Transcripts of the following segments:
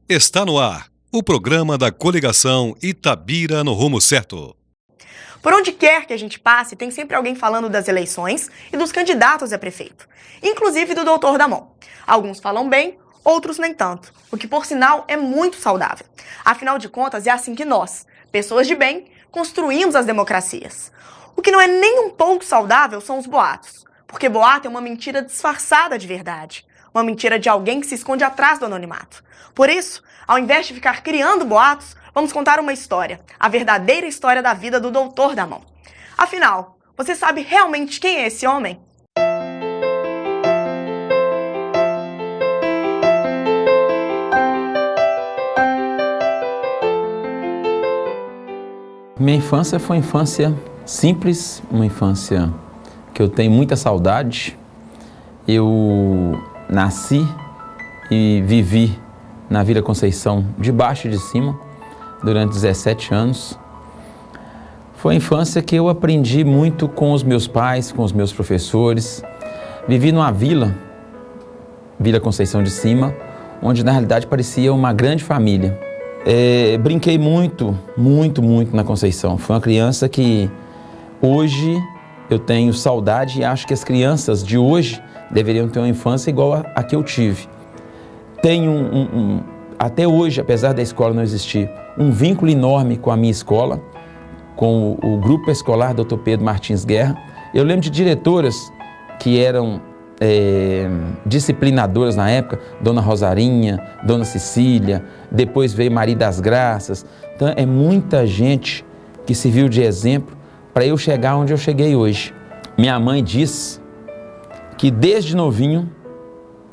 Está no ar o programa da coligação Itabira no Rumo Certo. Por onde quer que a gente passe, tem sempre alguém falando das eleições e dos candidatos a prefeito, inclusive do Doutor Damon. Alguns falam bem, outros nem tanto, o que, por sinal, é muito saudável. Afinal de contas, é assim que nós, pessoas de bem, construímos as democracias. O que não é nem um pouco saudável são os boatos, porque boato é uma mentira disfarçada de verdade. Uma mentira de alguém que se esconde atrás do anonimato. Por isso, ao invés de ficar criando boatos, vamos contar uma história, a verdadeira história da vida do Doutor Damon. Afinal, você sabe realmente quem é esse homem? Minha infância foi uma infância simples, uma infância que eu tenho muita saudade. Eu nasci e vivi na Vila Conceição de baixo e de cima durante 17 anos. Foi a infância que eu aprendi muito com os meus pais, com os meus professores. Vivi numa Vila Conceição de Cima, onde na realidade parecia uma grande família. Brinquei muito na Conceição. Fui uma criança que hoje eu tenho saudade e acho que as crianças de hoje deveriam ter uma infância igual a que eu tive. Tenho até hoje, apesar da escola não existir, um vínculo enorme com a minha escola, com o grupo escolar Dr. Pedro Martins Guerra. Eu lembro de diretoras que eram disciplinadoras na época, Dona Rosarinha, Dona Cecília, depois veio Maria das Graças. Então é muita gente que serviu de exemplo para eu chegar onde eu cheguei hoje. Minha mãe diz que desde novinho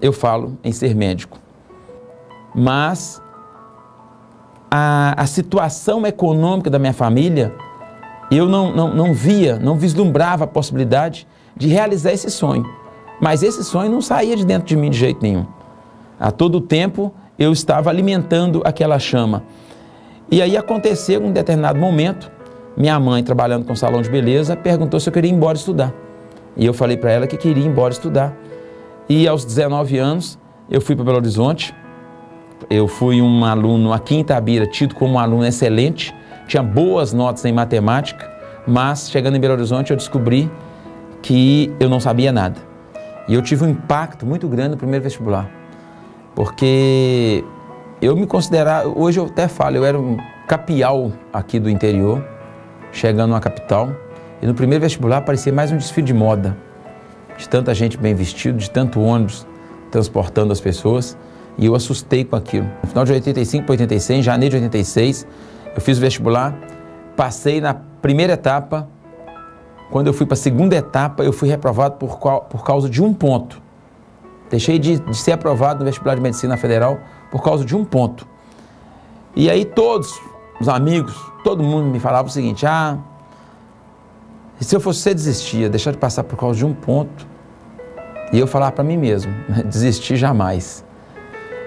eu falo em ser médico, mas a situação econômica da minha família, eu não via, não vislumbrava a possibilidade de realizar esse sonho. Mas esse sonho não saía de dentro de mim de jeito nenhum. A todo tempo eu estava alimentando aquela chama. E aí aconteceu um determinado momento, minha mãe, trabalhando com salão de beleza, perguntou se eu queria ir embora estudar. E eu falei para ela que queria ir embora estudar. E aos 19 anos eu fui para Belo Horizonte. Eu fui um aluno aqui em Itabira, tido como um aluno excelente, tinha boas notas em matemática, mas chegando em Belo Horizonte eu descobri que eu não sabia nada. E eu tive um impacto muito grande no primeiro vestibular, porque eu me considerava, hoje eu até falo, eu era um capial aqui do interior, chegando na capital, e no primeiro vestibular parecia mais um desfile de moda, de tanta gente bem vestida, de tanto ônibus transportando as pessoas, e eu assustei com aquilo. No final de 85 para 86, em janeiro de 86, eu fiz o vestibular, passei na primeira etapa. Quando eu fui para a segunda etapa, eu fui reprovado por causa de um ponto. Deixei de ser aprovado no vestibular de Medicina Federal por causa de um ponto. E aí todos os amigos, todo mundo me falava o seguinte: se eu fosse você, desistia, deixar de passar por causa de um ponto. E eu falava para mim mesmo, desistir jamais.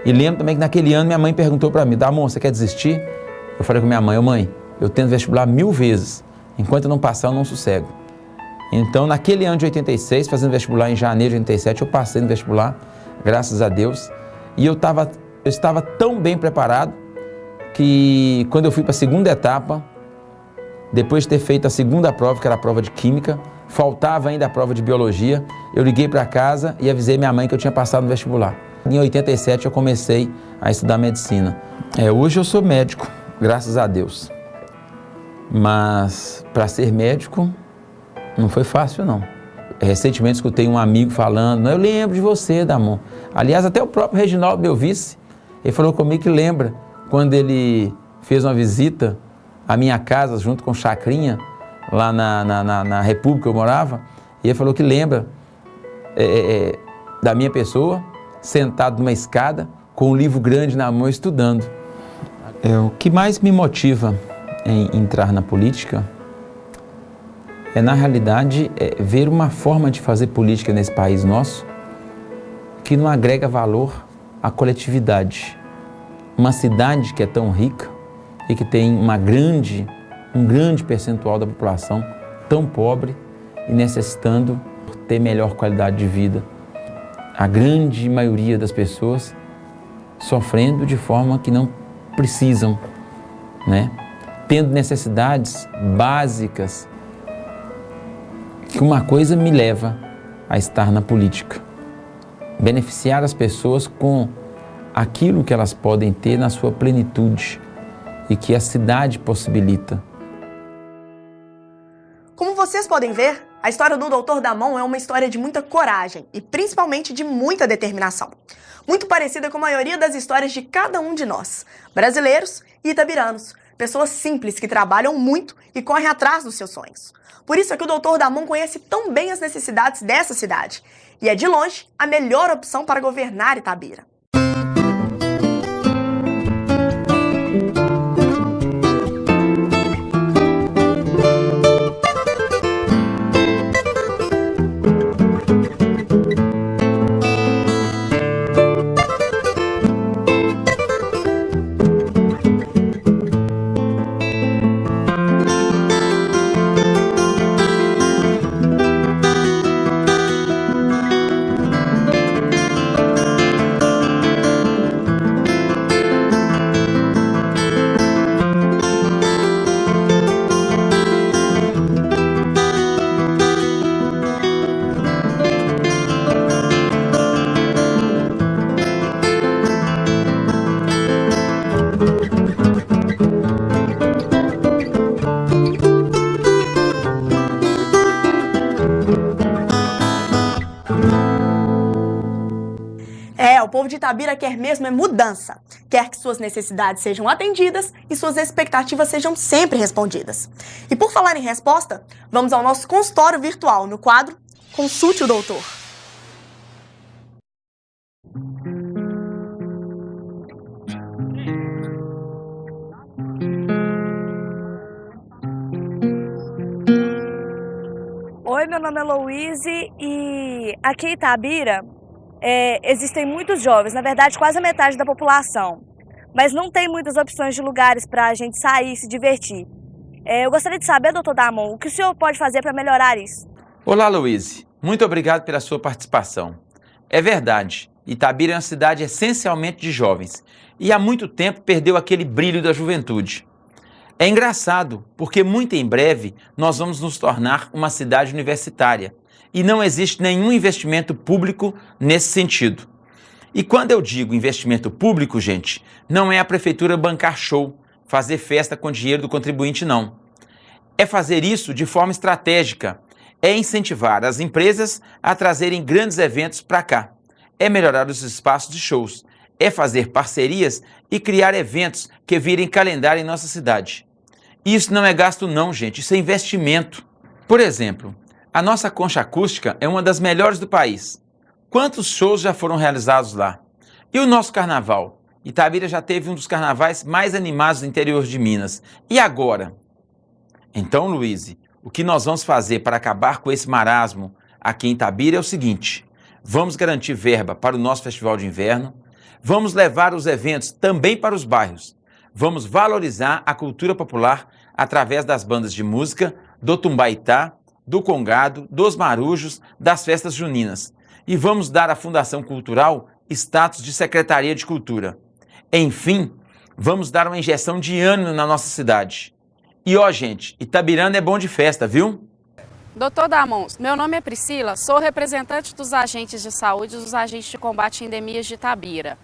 E lembro também que naquele ano minha mãe perguntou para mim: Damon, você quer desistir? Eu falei com minha mãe: mãe, eu tento vestibular 1000 vezes, enquanto eu não passar eu não sossego. Então, naquele ano de 86, fazendo vestibular em janeiro de 87, eu passei no vestibular, graças a Deus. E eu estava tão bem preparado que quando eu fui para a segunda etapa, depois de ter feito a segunda prova, que era a prova de Química, faltava ainda a prova de Biologia, eu liguei para casa e avisei minha mãe que eu tinha passado no vestibular. Em 87 eu comecei a estudar Medicina. Hoje eu sou médico, graças a Deus. Mas para ser médico não foi fácil, não. Recentemente escutei um amigo falando: eu lembro de você, Damon. Aliás, até o próprio Reginaldo, meu vice, ele falou comigo que lembra quando ele fez uma visita à minha casa junto com o Chacrinha, lá na República que eu morava, e ele falou que lembra da minha pessoa, sentado numa escada, com um livro grande na mão, estudando. O que mais me motiva em entrar na política na realidade, ver uma forma de fazer política nesse país nosso que não agrega valor à coletividade. Uma cidade que é tão rica e que tem um grande percentual da população tão pobre e necessitando ter melhor qualidade de vida. A grande maioria das pessoas sofrendo de forma que não precisam, né? Tendo necessidades básicas, que uma coisa me leva a estar na política. Beneficiar as pessoas com aquilo que elas podem ter na sua plenitude e que a cidade possibilita. Como vocês podem ver, a história do Doutor Damon é uma história de muita coragem e principalmente de muita determinação. Muito parecida com a maioria das histórias de cada um de nós, brasileiros e itabiranos, pessoas simples que trabalham muito e correm atrás dos seus sonhos. Por isso é que o Doutor Damon conhece tão bem as necessidades dessa cidade e é de longe a melhor opção para governar Itabira. O povo de Itabira quer mesmo é mudança. Quer que suas necessidades sejam atendidas e suas expectativas sejam sempre respondidas. E por falar em resposta, vamos ao nosso consultório virtual no quadro Consulte o Doutor. Oi, meu nome é Louise e aqui em Itabira existem muitos jovens, na verdade quase a metade da população, mas não tem muitas opções de lugares para a gente sair e se divertir. Eu gostaria de saber, doutor Damon, o que o senhor pode fazer para melhorar isso? Olá, Louise. Muito obrigado pela sua participação. É verdade, Itabira é uma cidade essencialmente de jovens e há muito tempo perdeu aquele brilho da juventude. É engraçado, porque muito em breve nós vamos nos tornar uma cidade universitária e não existe nenhum investimento público nesse sentido. E quando eu digo investimento público, gente, não é a prefeitura bancar show, fazer festa com dinheiro do contribuinte, não. É fazer isso de forma estratégica, é incentivar as empresas a trazerem grandes eventos para cá, é melhorar os espaços de shows, é fazer parcerias e criar eventos que virem calendário em nossa cidade. Isso não é gasto não, gente, isso é investimento. Por exemplo, a nossa concha acústica é uma das melhores do país. Quantos shows já foram realizados lá? E o nosso carnaval? Itabira já teve um dos carnavais mais animados do interior de Minas. E agora? Então, Luiz, o que nós vamos fazer para acabar com esse marasmo aqui em Itabira é o seguinte: vamos garantir verba para o nosso festival de inverno, vamos levar os eventos também para os bairros, vamos valorizar a cultura popular através das bandas de música, do Tumbaitá, do Congado, dos Marujos, das festas juninas. E vamos dar à Fundação Cultural status de Secretaria de Cultura. Enfim, vamos dar uma injeção de ânimo na nossa cidade. E ó, gente, Itabirana é bom de festa, viu? Doutor Damon, meu nome é Priscila, sou representante dos agentes de saúde e dos agentes de combate a endemias de Itabira.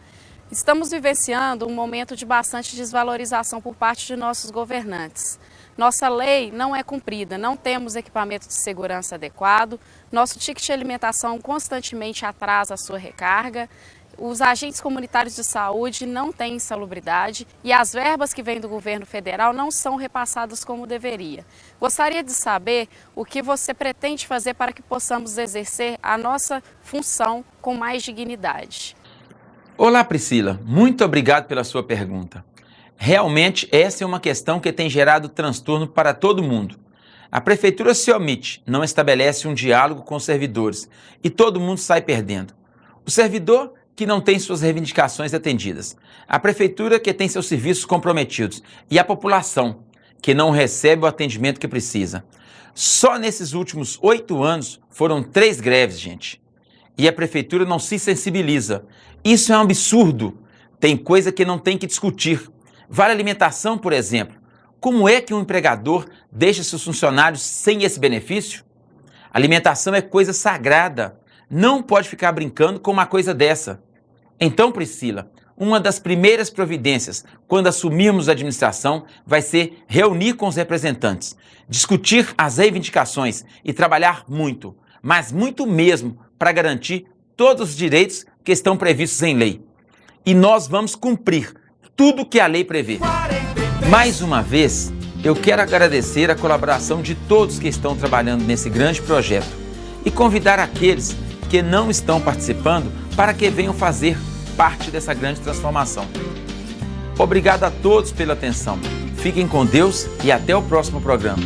Estamos vivenciando um momento de bastante desvalorização por parte de nossos governantes. Nossa lei não é cumprida, não temos equipamento de segurança adequado, nosso ticket de alimentação constantemente atrasa a sua recarga, os agentes comunitários de saúde não têm insalubridade e as verbas que vêm do governo federal não são repassadas como deveria. Gostaria de saber o que você pretende fazer para que possamos exercer a nossa função com mais dignidade. Olá, Priscila. Muito obrigado pela sua pergunta. Realmente, essa é uma questão que tem gerado transtorno para todo mundo. A prefeitura se omite, não estabelece um diálogo com os servidores e todo mundo sai perdendo. O servidor que não tem suas reivindicações atendidas, a prefeitura que tem seus serviços comprometidos e a população que não recebe o atendimento que precisa. Só nesses últimos 8 anos foram 3 greves, gente. E a prefeitura não se sensibiliza. Isso é um absurdo. Tem coisa que não tem que discutir. Vale alimentação, por exemplo. Como é que um empregador deixa seus funcionários sem esse benefício? Alimentação é coisa sagrada. Não pode ficar brincando com uma coisa dessa. Então, Priscila, uma das primeiras providências quando assumirmos a administração vai ser reunir com os representantes, discutir as reivindicações e trabalhar muito, mas muito mesmo, para garantir todos os direitos que estão previstos em lei. E nós vamos cumprir tudo que a lei prevê. Mais uma vez, eu quero agradecer a colaboração de todos que estão trabalhando nesse grande projeto e convidar aqueles que não estão participando para que venham fazer parte dessa grande transformação. Obrigado a todos pela atenção. Fiquem com Deus e até o próximo programa.